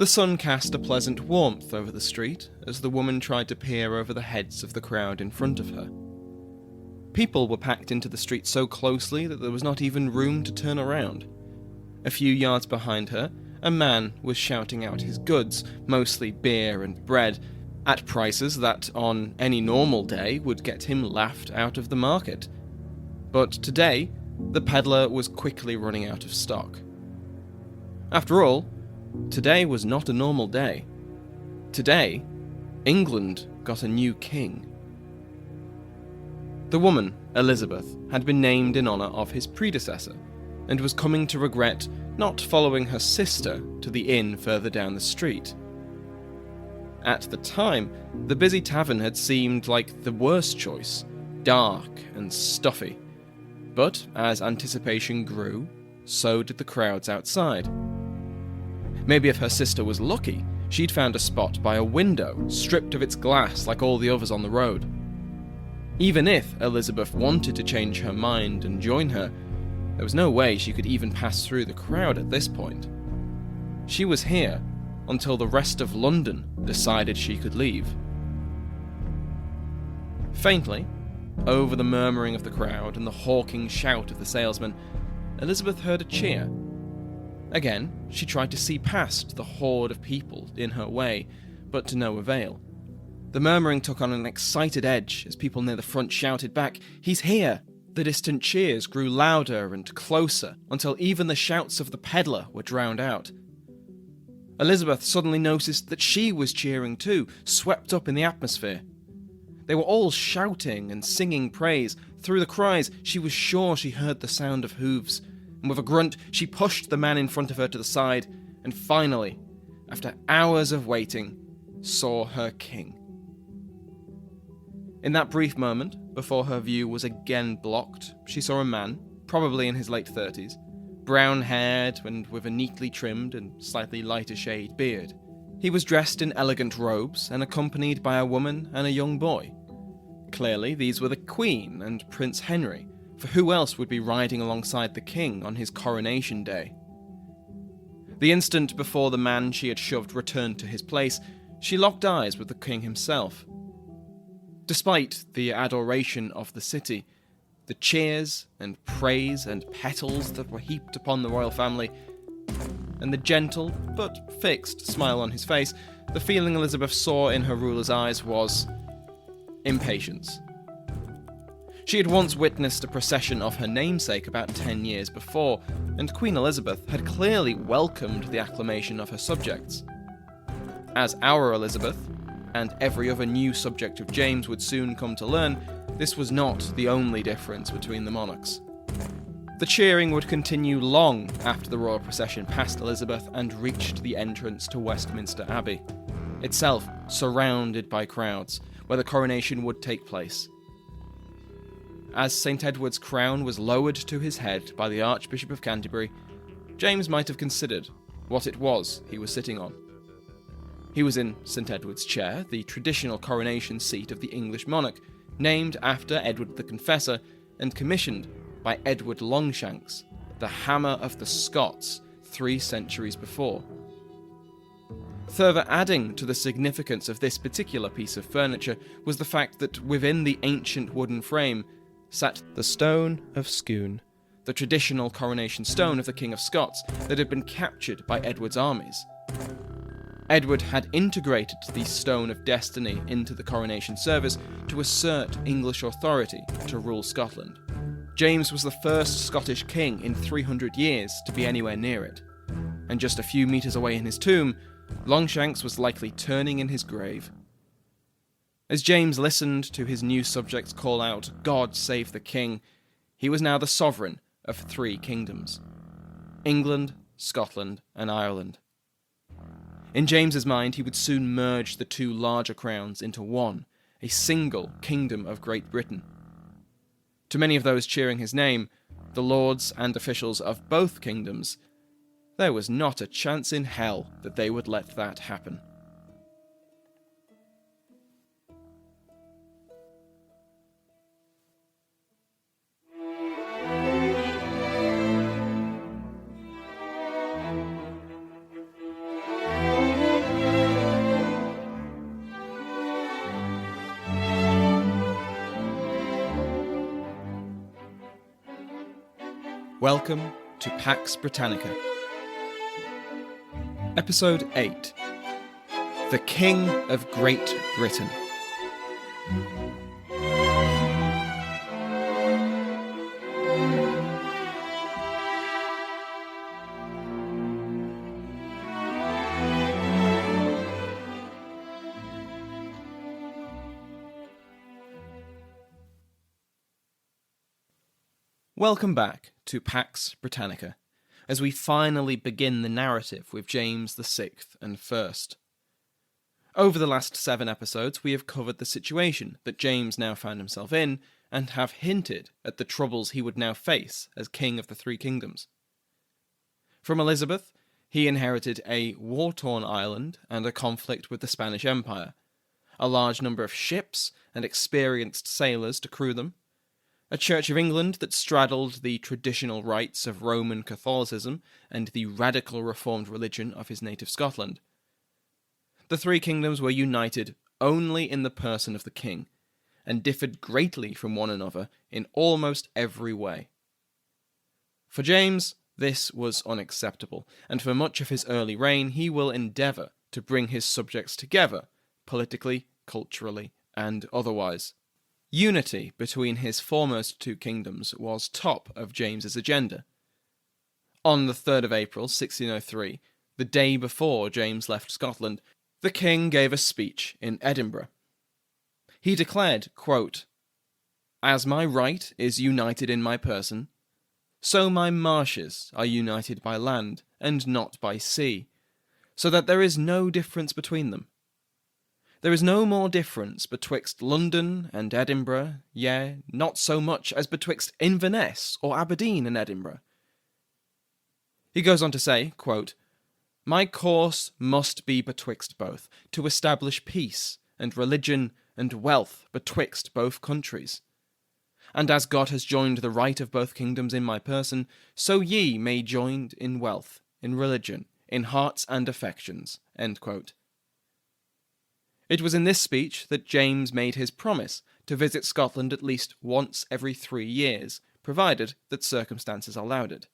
The sun cast a pleasant warmth over the street as the woman tried to peer over the heads of the crowd in front of her. People were packed into the street so closely that there was not even room to turn around. A few yards behind her, a man was shouting out his goods, mostly beer and bread, at prices that, on any normal day, would get him laughed out of the market. But today, the peddler was quickly running out of stock. After all, today was not a normal day. Today, England got a new king. The woman, Elizabeth, had been named in honour of his predecessor, and was coming to regret not following her sister to the inn further down the street. At the time, the busy tavern had seemed like the worst choice, dark and stuffy. But as anticipation grew, so did the crowds outside. Maybe if her sister was lucky, she'd found a spot by a window, stripped of its glass like all the others on the road. Even if Elizabeth wanted to change her mind and join her, there was no way she could even pass through the crowd at this point. She was here until the rest of London decided she could leave. Faintly, over the murmuring of the crowd and the hawking shout of the salesman, Elizabeth heard a cheer. Again, she tried to see past the horde of people in her way, but to no avail. The murmuring took on an excited edge as people near the front shouted back, "He's here!" The distant cheers grew louder and closer until even the shouts of the peddler were drowned out. Elizabeth suddenly noticed that she was cheering too, swept up in the atmosphere. They were all shouting and singing praise. Through the cries, she was sure she heard the sound of hooves, and with a grunt, she pushed the man in front of her to the side, and finally, after hours of waiting, saw her king. In that brief moment, before her view was again blocked, she saw a man, probably in his late 30s, brown-haired and with a neatly trimmed and slightly lighter shade beard. He was dressed in elegant robes and accompanied by a woman and a young boy. Clearly, these were the Queen and Prince Henry, for who else would be riding alongside the king on his coronation day? The instant before the man she had shoved returned to his place, she locked eyes with the king himself. Despite the adoration of the city, the cheers and praise and petals that were heaped upon the royal family, and the gentle but fixed smile on his face, the feeling Elizabeth saw in her ruler's eyes was impatience. She had once witnessed a procession of her namesake about 10 years before, and Queen Elizabeth had clearly welcomed the acclamation of her subjects. As our Elizabeth, and every other new subject of James would soon come to learn, this was not the only difference between the monarchs. The cheering would continue long after the royal procession passed Elizabeth and reached the entrance to Westminster Abbey, itself surrounded by crowds, where the coronation would take place. As St. Edward's crown was lowered to his head by the Archbishop of Canterbury, James might have considered what it was he was sitting on. He was in St. Edward's chair, the traditional coronation seat of the English monarch, named after Edward the Confessor and commissioned by Edward Longshanks, the Hammer of the Scots, 3 centuries before. Further adding to the significance of this particular piece of furniture was the fact that within the ancient wooden frame sat the Stone of Scone, the traditional coronation stone of the King of Scots that had been captured by Edward's armies. Edward had integrated the Stone of Destiny into the coronation service to assert English authority to rule Scotland. James was the first Scottish king in 300 years to be anywhere near it, and just a few metres away in his tomb, Longshanks was likely turning in his grave. As James listened to his new subjects call out, "God save the king," he was now the sovereign of 3 kingdoms: England, Scotland, and Ireland. In James's mind, he would soon merge the 2 larger crowns into one, a single kingdom of Great Britain. To many of those cheering his name, the lords and officials of both kingdoms, there was not a chance in hell that they would let that happen. Welcome to Pax Britannica. Episode 8. The King of Great Britain. Welcome back to Pax Britannica, as we finally begin the narrative with James VI and First. Over the last 7 episodes, we have covered the situation that James now found himself in, and have hinted at the troubles he would now face as King of the Three Kingdoms. From Elizabeth, he inherited a war-torn island and a conflict with the Spanish Empire, a large number of ships and experienced sailors to crew them, a Church of England that straddled the traditional rites of Roman Catholicism and the radical reformed religion of his native Scotland. The three kingdoms were united only in the person of the king, and differed greatly from one another in almost every way. For James, this was unacceptable, and for much of his early reign he will endeavour to bring his subjects together, politically, culturally, and otherwise. Unity between his foremost two kingdoms was top of James's agenda. On the 3rd of April 1603, the day before James left Scotland, the king gave a speech in Edinburgh. He declared, quote, "As my right is united in my person, so my marshes are united by land and not by sea, so that there is no difference between them. There is no more difference betwixt London and Edinburgh, yea, not so much as betwixt Inverness or Aberdeen and Edinburgh." He goes on to say, quote, "My course must be betwixt both, to establish peace and religion and wealth betwixt both countries. And as God has joined the right of both kingdoms in my person, so ye may join in wealth, in religion, in hearts and affections." End quote. It was in this speech that James made his promise to visit Scotland at least once every 3 years, provided that circumstances allowed it.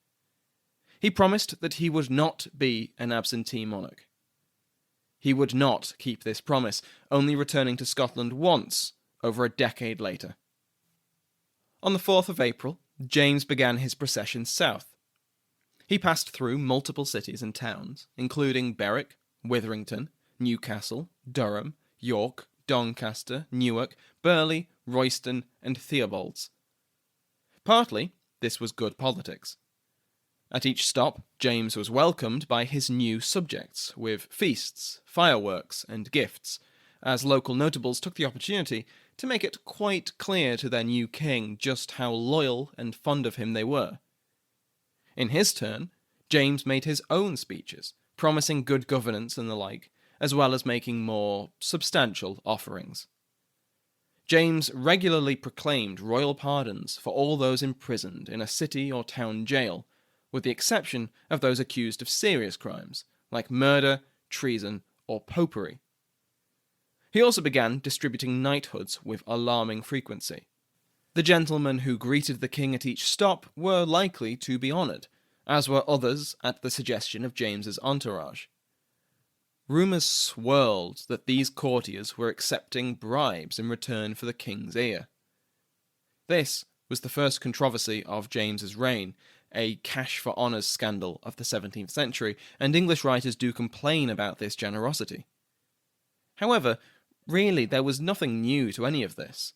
He promised that he would not be an absentee monarch. He would not keep this promise, only returning to Scotland once over a decade later. On the 4th of April, James began his procession south. He passed through multiple cities and towns, including Berwick, Witherington, Newcastle, Durham, York, Doncaster, Newark, Burley, Royston, and Theobalds. Partly, this was good politics. At each stop, James was welcomed by his new subjects, with feasts, fireworks, and gifts, as local notables took the opportunity to make it quite clear to their new king just how loyal and fond of him they were. In his turn, James made his own speeches, promising good governance and the like, as well as making more substantial offerings. James regularly proclaimed royal pardons for all those imprisoned in a city or town jail, with the exception of those accused of serious crimes, like murder, treason, or popery. He also began distributing knighthoods with alarming frequency. The gentlemen who greeted the king at each stop were likely to be honoured, as were others at the suggestion of James's entourage. Rumours swirled that these courtiers were accepting bribes in return for the king's ear. This was the first controversy of James's reign, a cash for honours scandal of the 17th century, and English writers do complain about this generosity. However, really there was nothing new to any of this.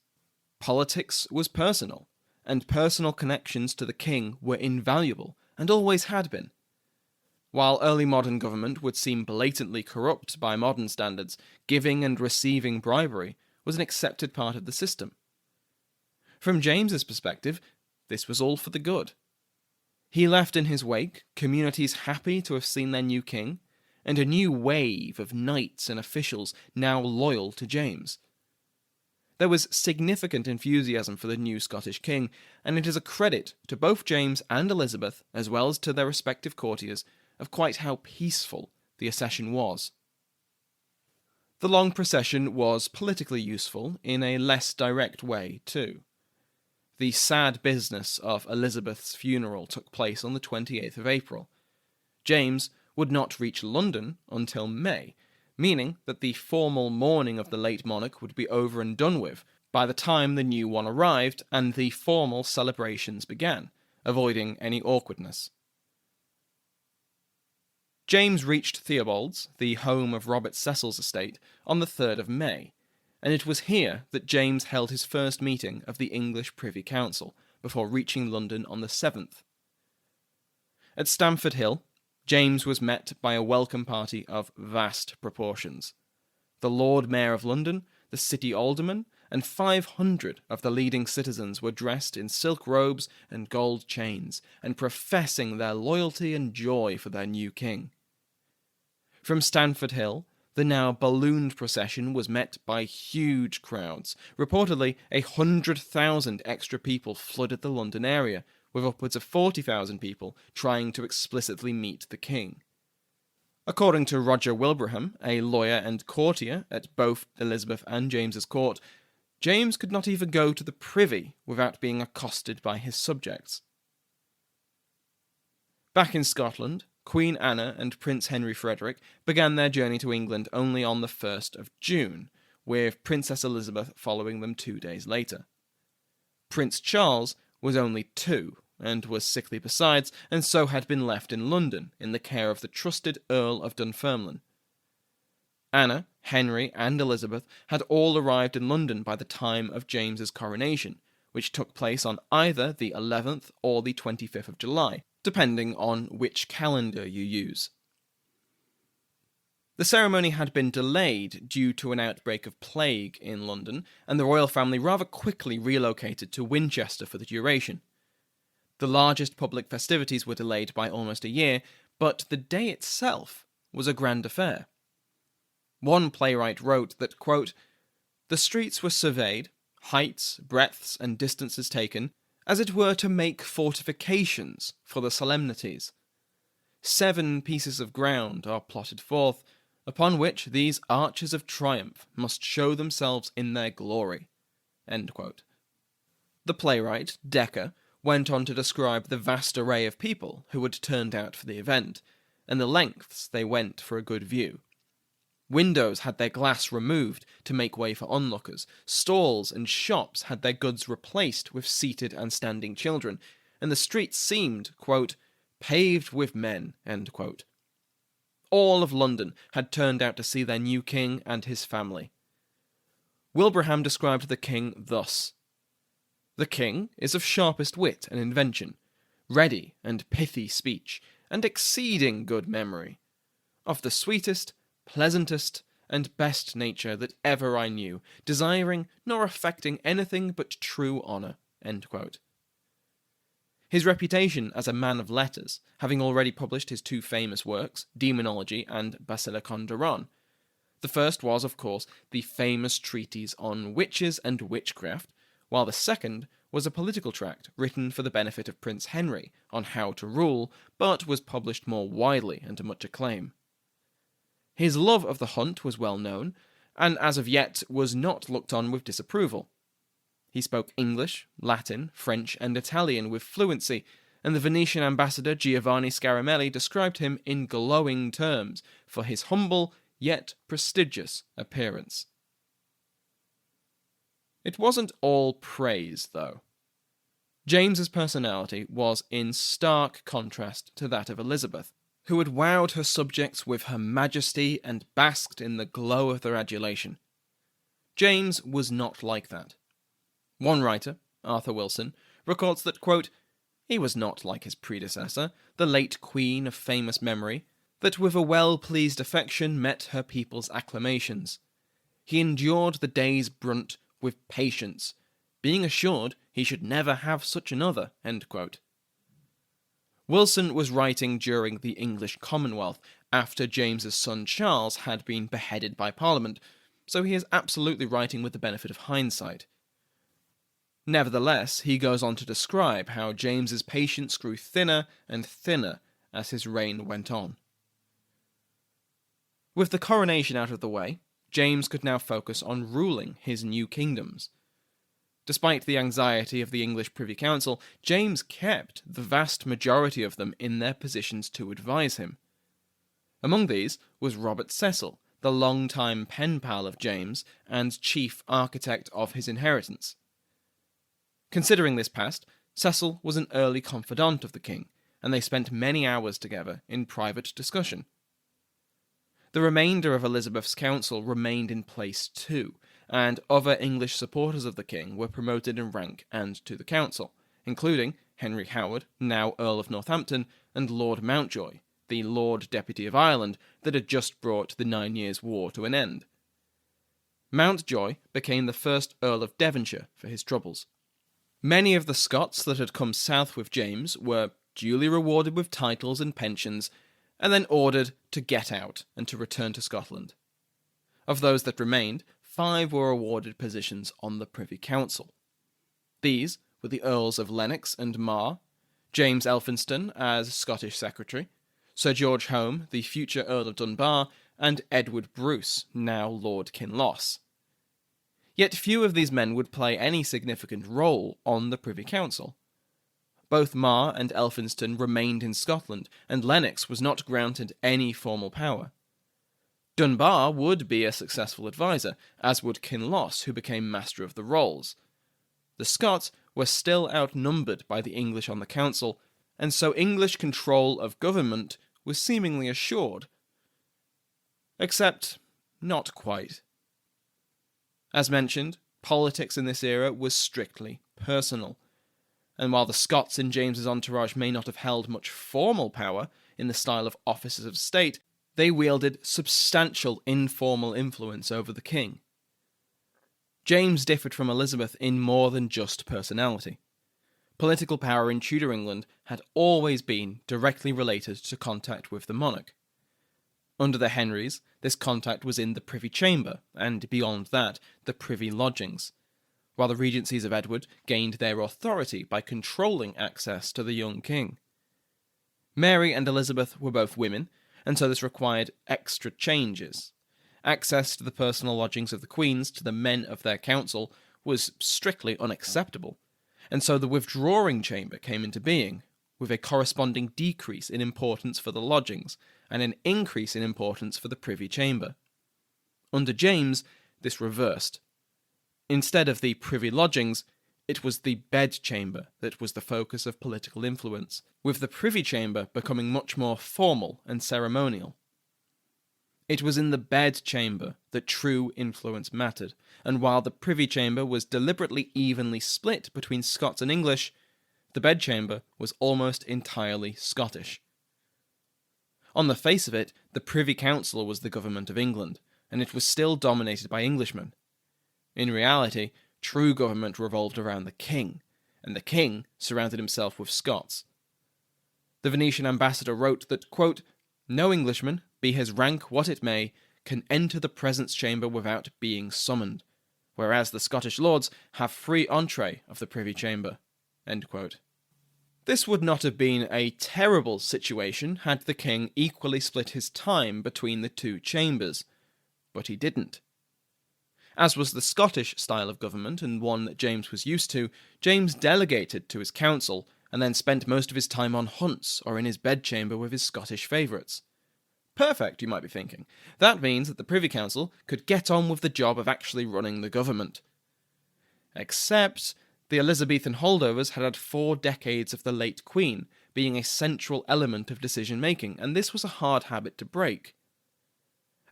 Politics was personal, and personal connections to the king were invaluable, and always had been. While early modern government would seem blatantly corrupt by modern standards, giving and receiving bribery was an accepted part of the system. From James's perspective, this was all for the good. He left in his wake communities happy to have seen their new king, and a new wave of knights and officials now loyal to James. There was significant enthusiasm for the new Scottish king, and it is a credit to both James and Elizabeth, as well as to their respective courtiers, of quite how peaceful the accession was. The long procession was politically useful in a less direct way, too. The sad business of Elizabeth's funeral took place on the 28th of April. James would not reach London until May, meaning that the formal mourning of the late monarch would be over and done with by the time the new one arrived and the formal celebrations began, avoiding any awkwardness. James reached Theobald's, the home of Robert Cecil's estate, on the 3rd of May, and it was here that James held his first meeting of the English Privy Council, before reaching London on the 7th. At Stamford Hill, James was met by a welcome party of vast proportions. The Lord Mayor of London, the city aldermen, and 500 of the leading citizens were dressed in silk robes and gold chains, and professing their loyalty and joy for their new king. From Stamford Hill, the now ballooned procession was met by huge crowds. Reportedly, 100,000 extra people flooded the London area, with upwards of 40,000 people trying to explicitly meet the king. According to Roger Wilbraham, a lawyer and courtier at both Elizabeth and James's court, James could not even go to the privy without being accosted by his subjects. Back in Scotland, Queen Anna and Prince Henry Frederick began their journey to England only on the 1st of June, with Princess Elizabeth following them 2 days later. Prince Charles was only 2, and was sickly besides, and so had been left in London, in the care of the trusted Earl of Dunfermline. Anna, Henry, and Elizabeth had all arrived in London by the time of James's coronation, which took place on either the 11th or the 25th of July, depending on which calendar you use. The ceremony had been delayed due to an outbreak of plague in London, and the royal family rather quickly relocated to Winchester for the duration. The largest public festivities were delayed by almost a year, but the day itself was a grand affair. One playwright wrote that, quote, "The streets were surveyed, heights, breadths, and distances taken, as it were to make fortifications for the solemnities. 7 pieces of ground are plotted forth, upon which these arches of triumph must show themselves in their glory." End quote. The playwright, Dekker, went on to describe the vast array of people who had turned out for the event, and the lengths they went for a good view. Windows had their glass removed to make way for onlookers, stalls and shops had their goods replaced with seated and standing children, and the streets seemed, quote, "paved with men," end quote. All of London had turned out to see their new king and his family. Wilbraham described the king thus: "The king is of sharpest wit and invention, ready and pithy speech, and exceeding good memory, of the sweetest, pleasantest, and best nature that ever I knew, desiring nor affecting anything but true honour." End quote. His reputation as a man of letters, having already published his 2 famous works, Demonology and Basilicon Duran. The first was, of course, the famous treatise on witches and witchcraft, while the second was a political tract written for the benefit of Prince Henry on how to rule, but was published more widely and to much acclaim. His love of the hunt was well known, and as of yet was not looked on with disapproval. He spoke English, Latin, French, and Italian with fluency, and the Venetian ambassador Giovanni Scaramelli described him in glowing terms for his humble yet prestigious appearance. It wasn't all praise, though. James's personality was in stark contrast to that of Elizabeth, who had wowed her subjects with her majesty and basked in the glow of their adulation. James was not like that. One writer, Arthur Wilson, records that, quote, "He was not like his predecessor, the late queen of famous memory, that with a well-pleased affection met her people's acclamations. He endured the day's brunt with patience, being assured he should never have such another." End quote. Wilson was writing during the English Commonwealth, after James's son Charles had been beheaded by Parliament, so he is absolutely writing with the benefit of hindsight. Nevertheless, he goes on to describe how James's patience grew thinner and thinner as his reign went on. With the coronation out of the way, James could now focus on ruling his new kingdoms. Despite the anxiety of the English Privy Council, James kept the vast majority of them in their positions to advise him. Among these was Robert Cecil, the long-time pen pal of James and chief architect of his inheritance. Considering this past, Cecil was an early confidant of the king, and they spent many hours together in private discussion. The remainder of Elizabeth's council remained in place too, and other English supporters of the king were promoted in rank and to the council, including Henry Howard, now Earl of Northampton, and Lord Mountjoy, the Lord Deputy of Ireland that had just brought the 9 Years' War to an end. Mountjoy became the first Earl of Devonshire for his troubles. Many of the Scots that had come south with James were duly rewarded with titles and pensions, and then ordered to get out and to return to Scotland. Of those that remained, 5 were awarded positions on the Privy Council. These were the Earls of Lennox and Mar, James Elphinston as Scottish Secretary, Sir George Home, the future Earl of Dunbar, and Edward Bruce, now Lord Kinloss. Yet few of these men would play any significant role on the Privy Council. Both Mar and Elphinston remained in Scotland, and Lennox was not granted any formal power. Dunbar would be a successful advisor, as would Kinloss, who became Master of the Rolls. The Scots were still outnumbered by the English on the council, and so English control of government was seemingly assured. Except, not quite. As mentioned, politics in this era was strictly personal, and while the Scots in James's entourage may not have held much formal power in the style of officers of state, they wielded substantial informal influence over the king. James differed from Elizabeth in more than just personality. Political power in Tudor England had always been directly related to contact with the monarch. Under the Henrys, this contact was in the Privy Chamber, and beyond that, the Privy Lodgings, while the regencies of Edward gained their authority by controlling access to the young king. Mary and Elizabeth were both women, and so this required extra changes. Access to the personal lodgings of the queens to the men of their council was strictly unacceptable, and so the withdrawing chamber came into being, with a corresponding decrease in importance for the lodgings, and an increase in importance for the Privy Chamber. Under James, this reversed. Instead of the Privy Lodgings, it was the bedchamber that was the focus of political influence, with the Privy Chamber becoming much more formal and ceremonial. It was in the bedchamber that true influence mattered, and while the Privy Chamber was deliberately evenly split between Scots and English, the bedchamber was almost entirely Scottish. On the face of it, the Privy Council was the government of England, and it was still dominated by Englishmen. In reality, true government revolved around the king, and the king surrounded himself with Scots. The Venetian ambassador wrote that, quote, "No Englishman, be his rank what it may, can enter the presence chamber without being summoned, whereas the Scottish lords have free entree of the Privy Chamber." End quote. This would not have been a terrible situation had the king equally split his time between the two chambers, but he didn't. As was the Scottish style of government, and one that James was used to, James delegated to his council, and then spent most of his time on hunts or in his bedchamber with his Scottish favourites. Perfect, you might be thinking. That means that the Privy Council could get on with the job of actually running the government. Except the Elizabethan holdovers had 4 decades of the late Queen being a central element of decision-making, and this was a hard habit to break.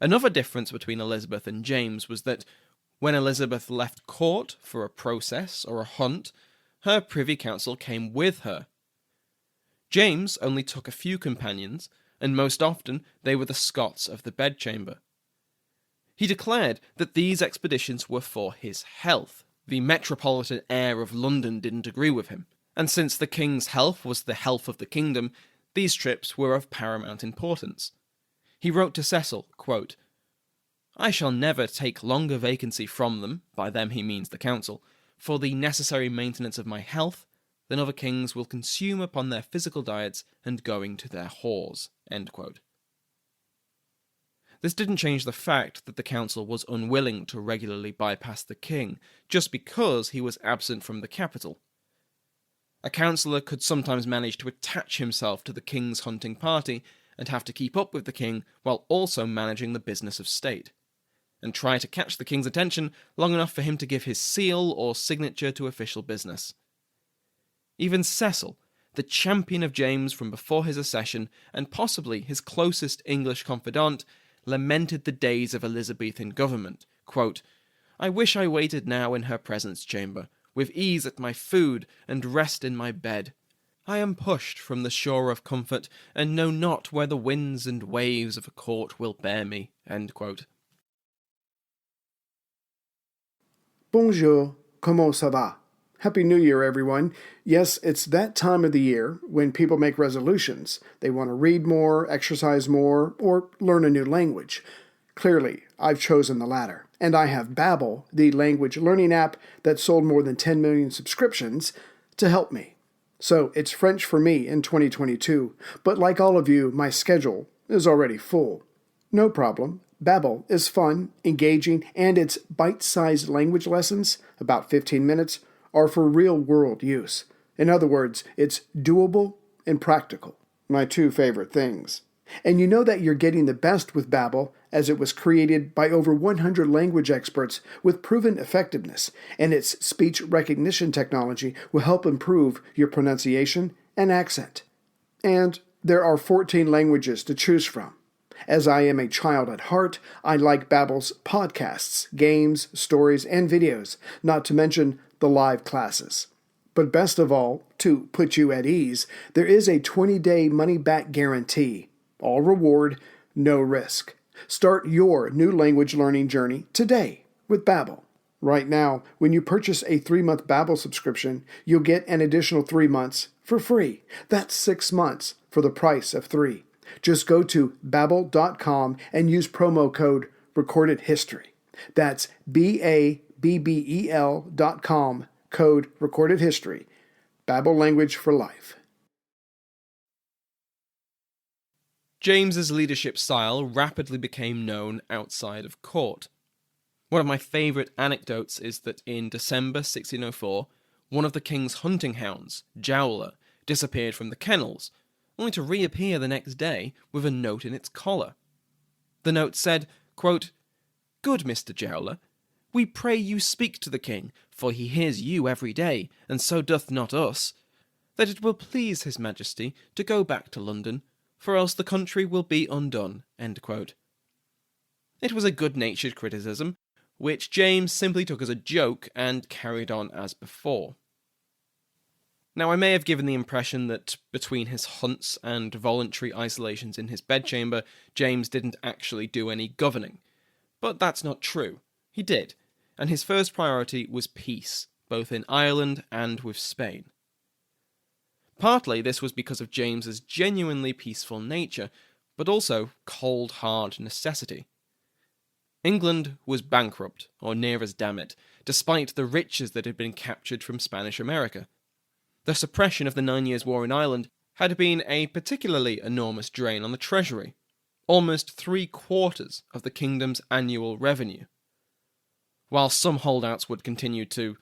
Another difference between Elizabeth and James was that when Elizabeth left court for a process or a hunt, her Privy Council came with her. James only took a few companions, and most often they were the Scots of the bedchamber. He declared that these expeditions were for his health. The metropolitan air of London didn't agree with him, and since the king's health was the health of the kingdom, these trips were of paramount importance. He wrote to Cecil, quote, "I shall never take longer vacancy from them," by them he means the council, "for the necessary maintenance of my health, than other kings will consume upon their physical diets and going to their whores." End quote. This didn't change the fact that the council was unwilling to regularly bypass the king, just because he was absent from the capital. A councillor could sometimes manage to attach himself to the king's hunting party and have to keep up with the king while also managing the business of state, and try to catch the king's attention long enough for him to give his seal or signature to official business. Even Cecil, the champion of James from before his accession and possibly his closest English confidant, lamented the days of Elizabethan government. Quote, "I wish I waited now in her presence chamber, with ease at my food and rest in my bed. I am pushed from the shore of comfort, and know not where the winds and waves of a court will bear me." End quote. Bonjour, comment ça va? Happy New Year, everyone. Yes, it's that time of the year when people make resolutions. They want to read more, exercise more, or learn a new language. Clearly, I've chosen the latter. And I have Babbel, the language learning app that sold more than 10 million subscriptions, to help me. So it's French for me in 2022, but like all of you, my schedule is already full. No problem. Babbel is fun, engaging, and its bite-sized language lessons, about 15 minutes, are for real-world use. In other words, it's doable and practical. My two favorite things. And you know that you're getting the best with Babbel, as it was created by over 100 language experts with proven effectiveness, and its speech recognition technology will help improve your pronunciation and accent. And there are 14 languages to choose from. As I am a child at heart, I like Babbel's podcasts, games, stories, and videos, not to mention the live classes. But best of all, to put you at ease, there is a 20-day money-back guarantee. All reward, no risk. Start your new language learning journey today with Babbel. Right now, when you purchase a 3-month Babbel subscription, you'll get an additional 3 months for free. That's 6 months for the price of 3. Just go to Babbel.com and use promo code RecordedHistory. That's BABBEL.com, code RecordedHistory. Babbel language for life. James's leadership style rapidly became known outside of court. One of my favourite anecdotes is that in December 1604, one of the king's hunting hounds, Jowler, disappeared from the kennels, only to reappear the next day with a note in its collar. The note said, quote, "Good Mr. Jowler, we pray you speak to the king, for he hears you every day, and so doth not us, that it will please his majesty to go back to London, for else the country will be undone." End quote. It was a good-natured criticism, which James simply took as a joke and carried on as before. Now, I may have given the impression that between his hunts and voluntary isolations in his bedchamber, James didn't actually do any governing. But that's not true. He did, and his first priority was peace, both in Ireland and with Spain. Partly this was because of James's genuinely peaceful nature, but also cold, hard necessity. England was bankrupt, or near as damn it, despite the riches that had been captured from Spanish America. The suppression of the 9 Years' War in Ireland had been a particularly enormous drain on the treasury, almost 3/4 of the kingdom's annual revenue. While some holdouts would continue to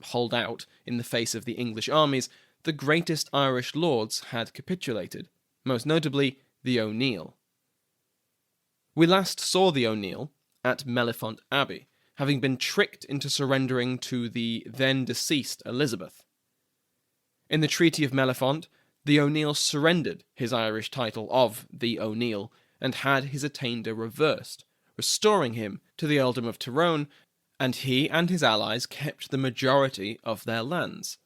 hold out in the face of the English armies, the greatest Irish lords had capitulated, most notably the O'Neill. We last saw the O'Neill at Mellifont Abbey, having been tricked into surrendering to the then-deceased Elizabeth. In the Treaty of Mellifont, the O'Neill surrendered his Irish title of the O'Neill and had his attainder reversed, restoring him to the earldom of Tyrone, and he and his allies kept the majority of their lands.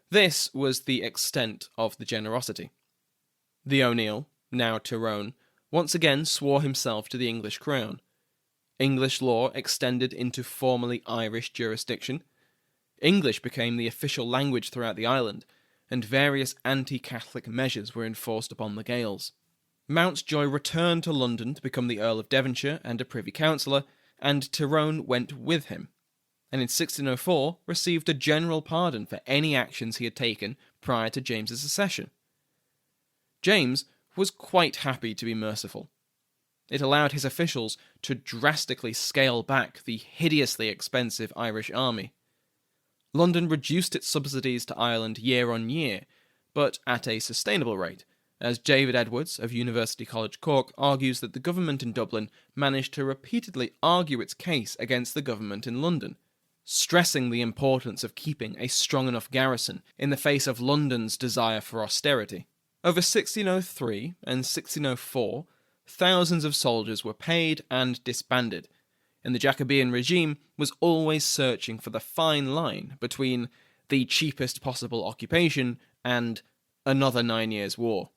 This was the extent of the generosity. The O'Neill, now Tyrone, once again swore himself to the English crown. English law extended into formerly Irish jurisdiction. English became the official language throughout the island, and various anti-Catholic measures were enforced upon the Gaels. Mountjoy returned to London to become the Earl of Devonshire and a Privy Councillor, and Tyrone went with him, and in 1604 received a general pardon for any actions he had taken prior to James's accession. James was quite happy to be merciful. It allowed his officials to drastically scale back the hideously expensive Irish army. London reduced its subsidies to Ireland year on year, but at a sustainable rate, as David Edwards of University College Cork argues that the government in Dublin managed to repeatedly argue its case against the government in London, stressing the importance of keeping a strong enough garrison in the face of London's desire for austerity. Over 1603 and 1604, thousands of soldiers were paid and disbanded, and the Jacobean regime was always searching for the fine line between the cheapest possible occupation and another 9 years' war.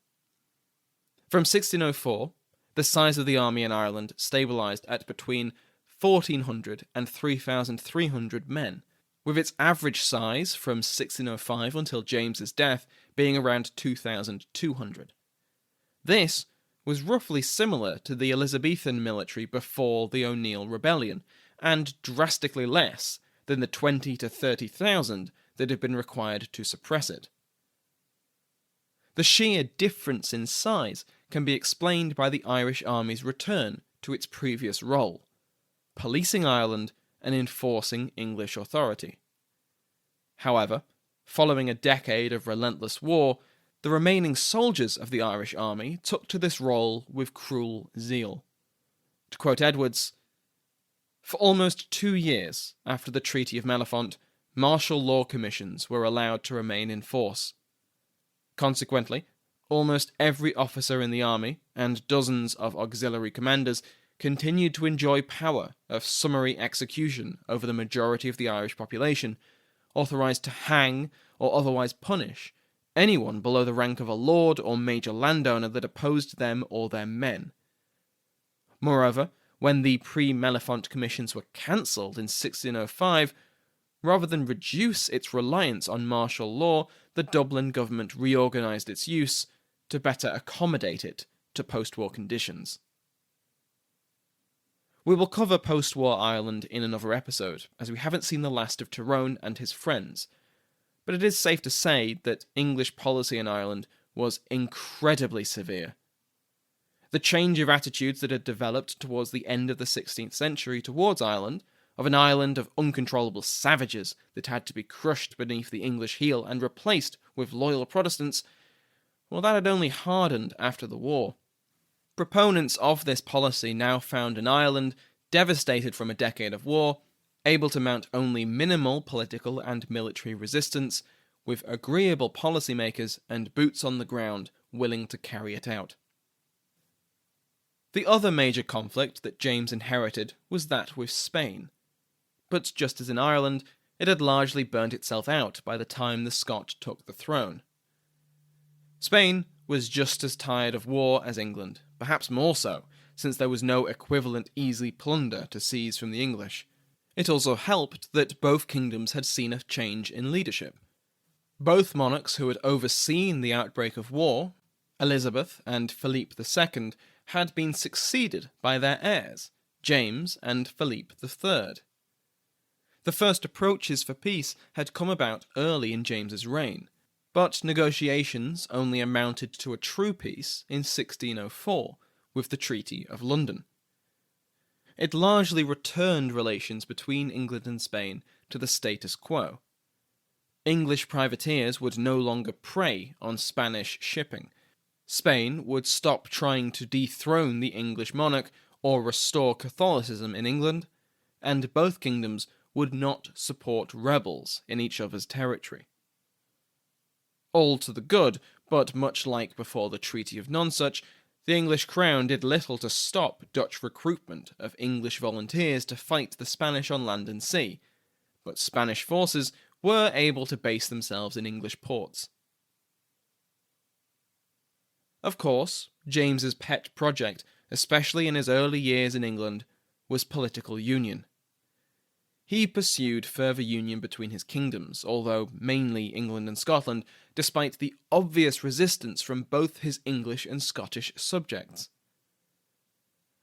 From 1604, the size of the army in Ireland stabilised at between 1,400 and 3,300 men, with its average size from 1605 until James's death being around 2,200. This was roughly similar to the Elizabethan military before the O'Neill Rebellion, and drastically less than the 20 to 30,000 that had been required to suppress it. The sheer difference in size can be explained by the Irish army's return to its previous role, policing Ireland and enforcing English authority. However, following a decade of relentless war, the remaining soldiers of the Irish army took to this role with cruel zeal. To quote Edwards, "For almost 2 years after the Treaty of Mellifont, martial law commissions were allowed to remain in force. Consequently, almost every officer in the army, and dozens of auxiliary commanders, continued to enjoy power of summary execution over the majority of the Irish population, authorised to hang or otherwise punish anyone below the rank of a lord or major landowner that opposed them or their men. Moreover, when the pre-Mellifont commissions were cancelled in 1605, rather than reduce its reliance on martial law, the Dublin government reorganised its use to better accommodate it to post-war conditions." We will cover post-war Ireland in another episode, as we haven't seen the last of Tyrone and his friends, but it is safe to say that English policy in Ireland was incredibly severe. The change of attitudes that had developed towards the end of the 16th century towards Ireland, of an island of uncontrollable savages that had to be crushed beneath the English heel and replaced with loyal Protestants, well, that had only hardened after the war. Proponents of this policy now found an Ireland devastated from a decade of war, able to mount only minimal political and military resistance, with agreeable policymakers and boots on the ground willing to carry it out. The other major conflict that James inherited was that with Spain. But just as in Ireland, it had largely burnt itself out by the time the Scot took the throne. Spain was just as tired of war as England, perhaps more so, since there was no equivalent easy plunder to seize from the English. It also helped that both kingdoms had seen a change in leadership. Both monarchs who had overseen the outbreak of war, Elizabeth and Philippe II, had been succeeded by their heirs, James and Philippe III. The first approaches for peace had come about early in James's reign, but negotiations only amounted to a true peace in 1604, with the Treaty of London. It largely returned relations between England and Spain to the status quo. English privateers would no longer prey on Spanish shipping. Spain would stop trying to dethrone the English monarch or restore Catholicism in England, and both kingdoms would not support rebels in each other's territory. All to the good, but much like before the Treaty of Nonsuch, the English crown did little to stop Dutch recruitment of English volunteers to fight the Spanish on land and sea, but Spanish forces were able to base themselves in English ports. Of course, James's pet project, especially in his early years in England, was political union. He pursued further union between his kingdoms, although mainly England and Scotland, despite the obvious resistance from both his English and Scottish subjects.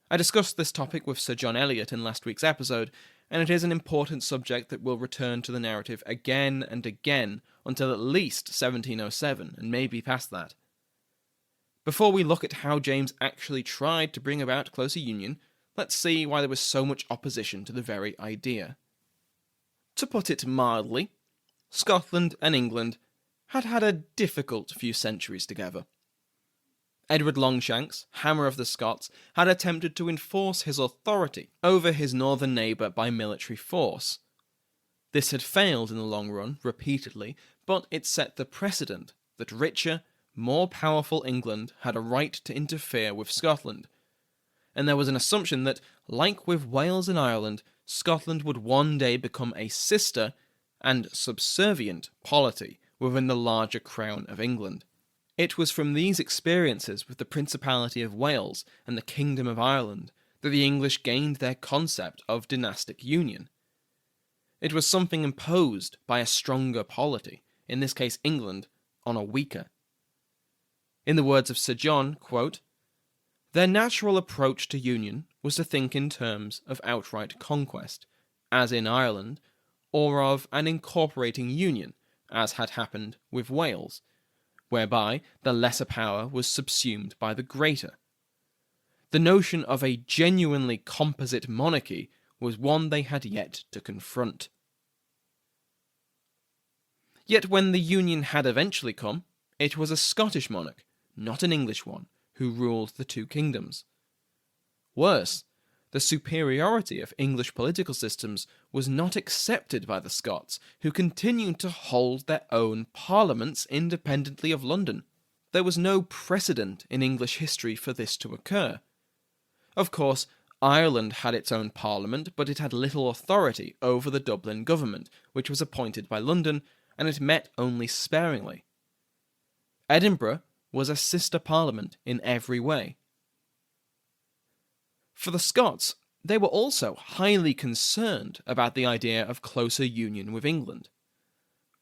I discussed this topic with Sir John Eliot in last week's episode, and it is an important subject that will return to the narrative again and again until at least 1707, and maybe past that. Before we look at how James actually tried to bring about closer union, let's see why there was so much opposition to the very idea. To put it mildly, Scotland and England had had a difficult few centuries together. Edward Longshanks, Hammer of the Scots, had attempted to enforce his authority over his northern neighbour by military force. This had failed in the long run, repeatedly, but it set the precedent that richer, more powerful England had a right to interfere with Scotland, and there was an assumption that, like with Wales and Ireland, Scotland would one day become a sister and subservient polity within the larger crown of England. It was from these experiences with the Principality of Wales and the Kingdom of Ireland that the English gained their concept of dynastic union. It was something imposed by a stronger polity, in this case England, on a weaker. In the words of Sir John, quote, "Their natural approach to union was to think in terms of outright conquest, as in Ireland, or of an incorporating union, as had happened with Wales, whereby the lesser power was subsumed by the greater. The notion of a genuinely composite monarchy was one they had yet to confront." Yet when the union had eventually come, it was a Scottish monarch, not an English one, who ruled the two kingdoms. Worse, the superiority of English political systems was not accepted by the Scots, who continued to hold their own parliaments independently of London. There was no precedent in English history for this to occur. Of course, Ireland had its own parliament, but it had little authority over the Dublin government, which was appointed by London, and it met only sparingly. Edinburgh was a sister parliament in every way. For the Scots, they were also highly concerned about the idea of closer union with England.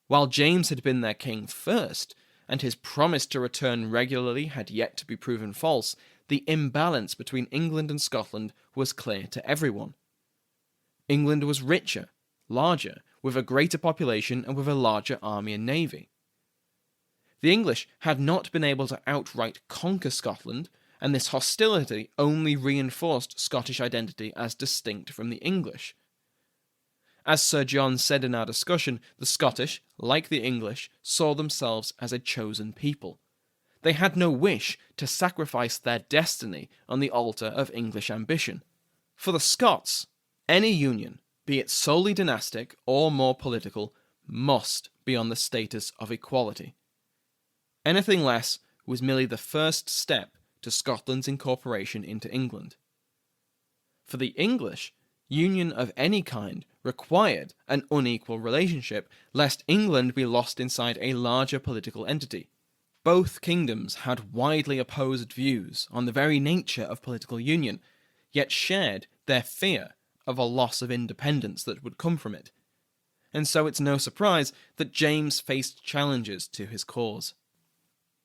While James had been their king first, and his promise to return regularly had yet to be proven false, the imbalance between England and Scotland was clear to everyone. England was richer, larger, with a greater population and with a larger army and navy. The English had not been able to outright conquer Scotland, and this hostility only reinforced Scottish identity as distinct from the English. As Sir John said in our discussion, the Scottish, like the English, saw themselves as a chosen people. They had no wish to sacrifice their destiny on the altar of English ambition. For the Scots, any union, be it solely dynastic or more political, must be on the status of equality. Anything less was merely the first step to Scotland's incorporation into England. For the English, union of any kind required an unequal relationship, lest England be lost inside a larger political entity. Both kingdoms had widely opposed views on the very nature of political union, yet shared their fear of a loss of independence that would come from it. And so it's no surprise that James faced challenges to his cause.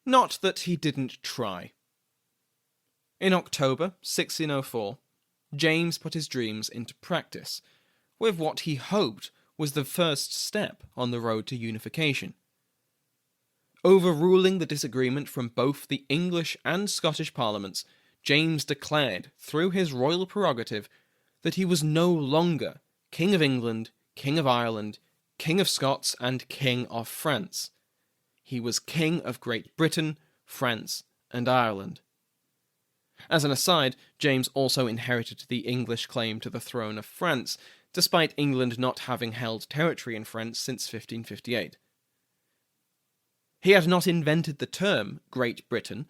Not that he didn't try. In October 1604, James put his dreams into practice, with what he hoped was the first step on the road to unification. Overruling the disagreement from both the English and Scottish parliaments, James declared, through his royal prerogative, that he was no longer King of England, King of Ireland, King of Scots, and King of France. He was King of Great Britain, France, and Ireland. As an aside, James also inherited the English claim to the throne of France, despite England not having held territory in France since 1558. He had not invented the term Great Britain,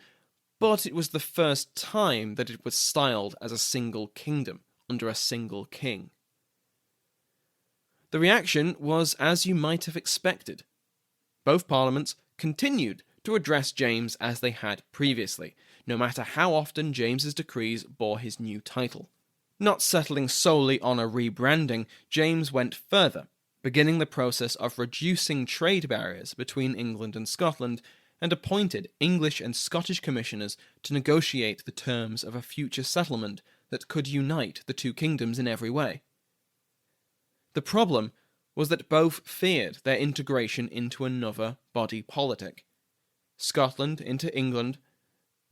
but it was the first time that it was styled as a single kingdom under a single king. The reaction was as you might have expected. Both parliaments continued to address James as they had previously, no matter how often James's decrees bore his new title. Not settling solely on a rebranding, James went further, beginning the process of reducing trade barriers between England and Scotland, and appointed English and Scottish commissioners to negotiate the terms of a future settlement that could unite the two kingdoms in every way. The problem was that both feared their integration into another body politic, Scotland into England,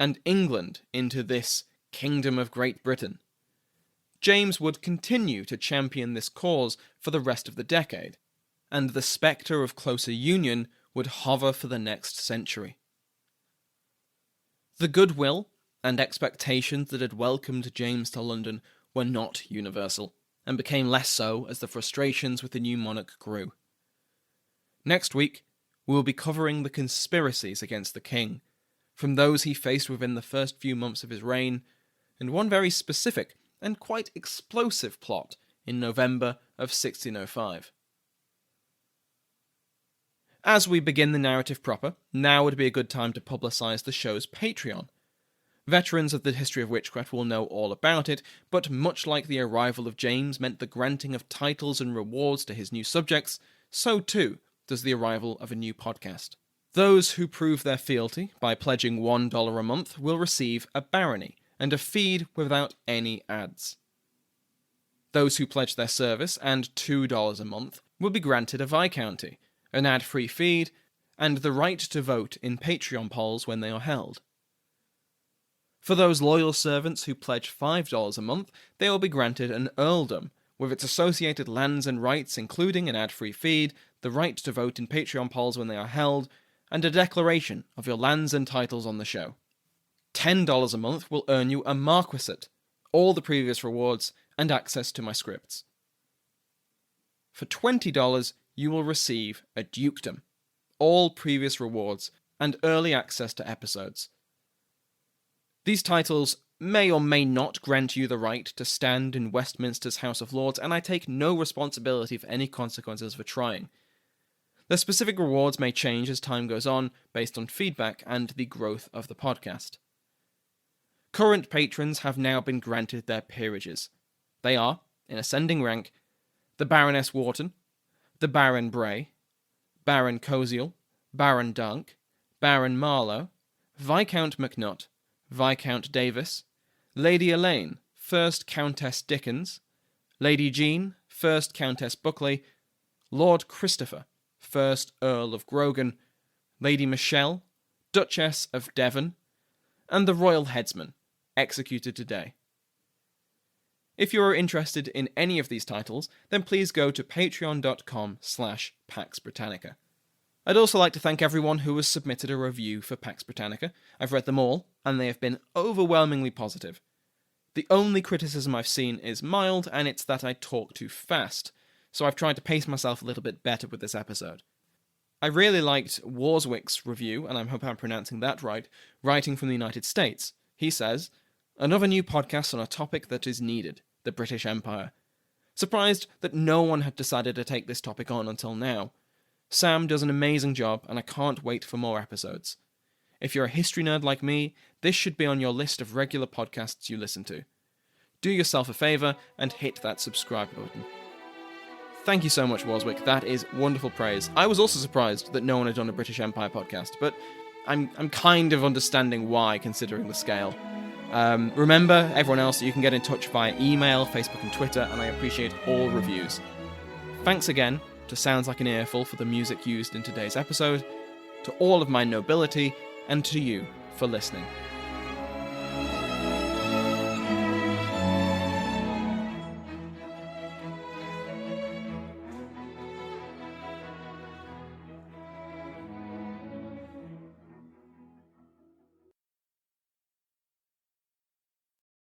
and England into this Kingdom of Great Britain. James would continue to champion this cause for the rest of the decade, and the spectre of closer union would hover for the next century. The goodwill and expectations that had welcomed James to London were not universal, and became less so as the frustrations with the new monarch grew. Next week, we will be covering the conspiracies against the king, from those he faced within the first few months of his reign, and one very specific and quite explosive plot in November of 1605. As we begin the narrative proper, now would be a good time to publicise the show's Patreon. Veterans of the history of witchcraft will know all about it, but much like the arrival of James meant the granting of titles and rewards to his new subjects, so too does the arrival of a new podcast. Those who prove their fealty by pledging $1 a month will receive a barony and a feed without any ads. Those who pledge their service and $2 a month will be granted a viscounty, an ad-free feed, and the right to vote in Patreon polls when they are held. For those loyal servants who pledge $5 a month, they will be granted an earldom, with its associated lands and rights including an ad-free feed, the right to vote in Patreon polls when they are held, and a declaration of your lands and titles on the show. $10 a month will earn you a marquisate, all the previous rewards, and access to my scripts. For $20, you will receive a dukedom, all previous rewards, and early access to episodes. These titles may or may not grant you the right to stand in Westminster's House of Lords, and I take no responsibility for any consequences for trying. The specific rewards may change as time goes on, based on feedback and the growth of the podcast. Current patrons have now been granted their peerages. They are, in ascending rank, the Baroness Wharton, the Baron Bray, Baron Cosiel, Baron Dunk, Baron Marlowe, Viscount McNutt, Viscount Davis, Lady Elaine, 1st Countess Dickens, Lady Jean, 1st Countess Buckley, Lord Christopher, 1st Earl of Grogan, Lady Michelle, Duchess of Devon, and the Royal Headsman, executed today. If you are interested in any of these titles, then please go to patreon.com/Pax Britannica. I'd also like to thank everyone who has submitted a review for Pax Britannica. I've read them all, and they have been overwhelmingly positive. The only criticism I've seen is mild, and it's that I talk too fast, so I've tried to pace myself a little bit better with this episode. I really liked Warswick's review, and I hope I'm pronouncing that right, writing from the United States. He says, "Another new podcast on a topic that is needed, the British Empire. Surprised that no one had decided to take this topic on until now. Sam does an amazing job, and I can't wait for more episodes. If you're a history nerd like me, this should be on your list of regular podcasts you listen to. Do yourself a favour and hit that subscribe button." Thank you so much, Warswick. That is wonderful praise. I was also surprised that no one had done a British Empire podcast, but I'm kind of understanding why, considering the scale. Remember, everyone else, that you can get in touch via email, Facebook and Twitter, and I appreciate all reviews. Thanks again to Sounds Like an Earful for the music used in today's episode, to all of my nobility, and to you for listening.